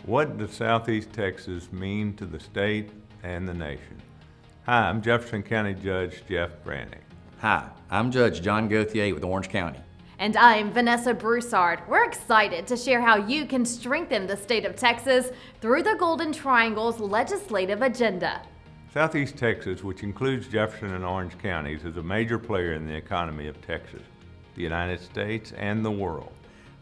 What does Southeast Texas mean to the state and the nation? Hi, I'm Jefferson County Judge Jeff Brannick. Hi, I'm Judge John Gauthier with Orange County. And I'm Vanessa Broussard. We're excited to share how you can strengthen the state of Texas through the Golden Triangle's legislative agenda. Southeast Texas, which includes Jefferson and Orange counties, is a major player in the economy of Texas, the United States, and the world.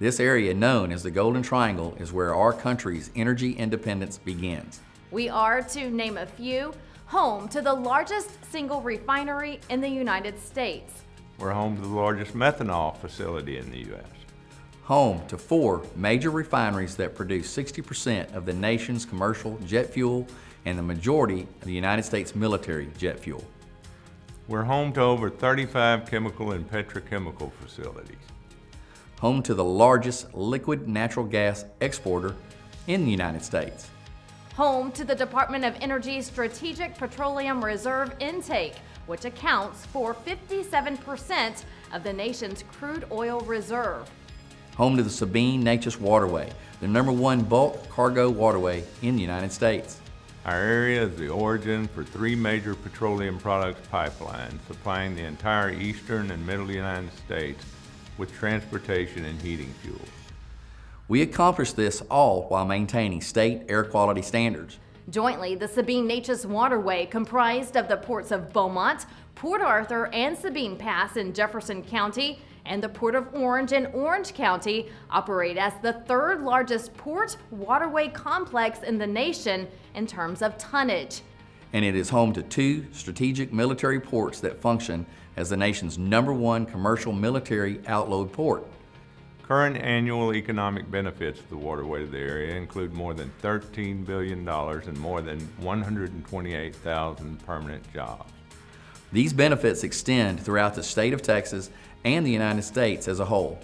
This area, known as the Golden Triangle, is where our country's energy independence begins. We are, to name a few, home to the largest single refinery in the United States. We're home to the largest methanol facility in the U.S. Home to 4 major refineries that produce 60% of the nation's commercial jet fuel and the majority of the United States military jet fuel. We're home to over 35 chemical and petrochemical facilities. Home to the largest liquid natural gas exporter in the United States. Home to the Department of Energy's Strategic Petroleum Reserve intake, which accounts for 57% of the nation's crude oil reserve. Home to the Sabine-Neches Waterway, the #1 bulk cargo waterway in the United States. Our area is the origin for 3 major petroleum products pipelines supplying the entire eastern and middle United States with transportation and heating fuels. We accomplish this all while maintaining state air quality standards. Jointly, the Sabine-Neches Waterway, comprised of the ports of Beaumont, Port Arthur, and Sabine Pass in Jefferson County, and the Port of Orange in Orange County, operate as the 3rd largest port waterway complex in the nation in terms of tonnage. And it is home to 2 strategic military ports that function as the nation's #1 commercial military outload port. Current annual economic benefits of the waterway to the area include more than $13 billion and more than 128,000 permanent jobs. These benefits extend throughout the state of Texas and the United States as a whole.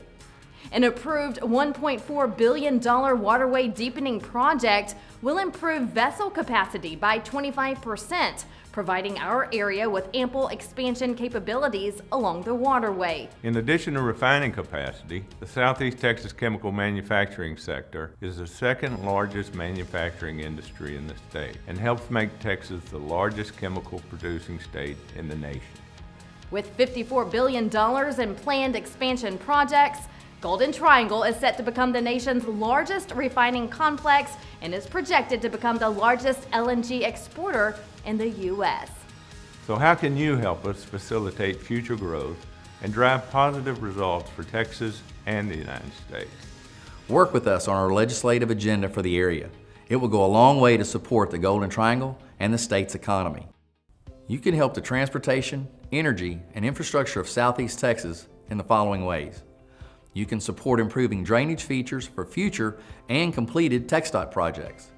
An approved $1.4 billion waterway deepening project will improve vessel capacity by 25%, providing our area with ample expansion capabilities along the waterway. In addition to refining capacity, the Southeast Texas chemical manufacturing sector is the 2nd largest manufacturing industry in the state and helps make Texas the largest chemical producing state in the nation. With $54 billion in planned expansion projects, Golden Triangle is set to become the nation's largest refining complex and is projected to become the largest LNG exporter in the U.S. So how can you help us facilitate future growth and drive positive results for Texas and the United States? Work with us on our legislative agenda for the area. It will go a long way to support the Golden Triangle and the state's economy. You can help the transportation, energy, and infrastructure of Southeast Texas in the following ways. You can support improving drainage features for future and completed TxDOT projects.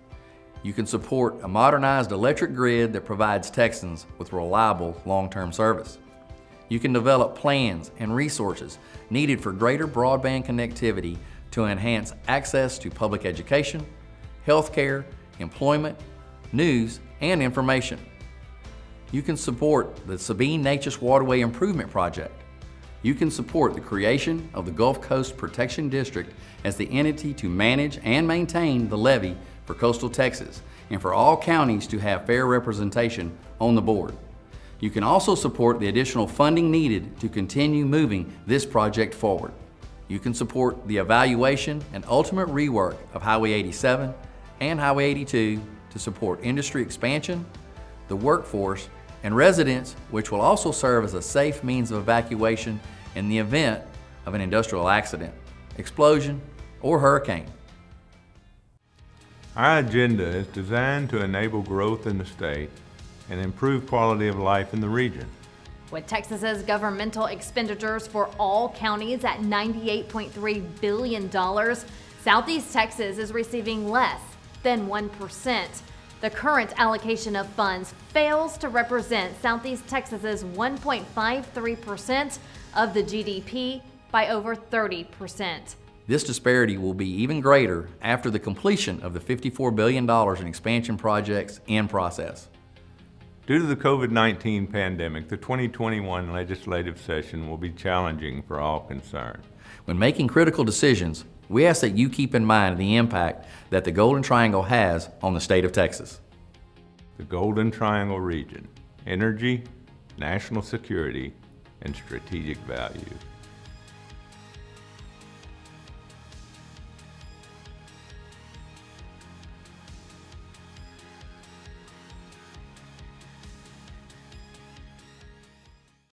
You can support a modernized electric grid that provides Texans with reliable long-term service. You can develop plans and resources needed for greater broadband connectivity to enhance access to public education, healthcare, employment, news, and information. You can support the Sabine-Neches Waterway Improvement Project. You can support the creation of the Gulf Coast Protection District as the entity to manage and maintain the levee for coastal Texas and for all counties to have fair representation on the board. You can also support the additional funding needed to continue moving this project forward. You can support the evaluation and ultimate rework of Highway 87 and Highway 82 to support industry expansion, the workforce, and residents, which will also serve as a safe means of evacuation in the event of an industrial accident, explosion, or hurricane. Our agenda is designed to enable growth in the state and improve quality of life in the region. With Texas's governmental expenditures for all counties at $98.3 billion, Southeast Texas is receiving less than 1%. The current allocation of funds fails to represent Southeast Texas's 1.53% of the GDP by over 30%. This disparity will be even greater after the completion of the $54 billion in expansion projects in process. Due to the COVID-19 pandemic, the 2021 legislative session will be challenging for all concerned. When making critical decisions, we ask that you keep in mind the impact that the Golden Triangle has on the state of Texas. The Golden Triangle region: energy, national security, and strategic value.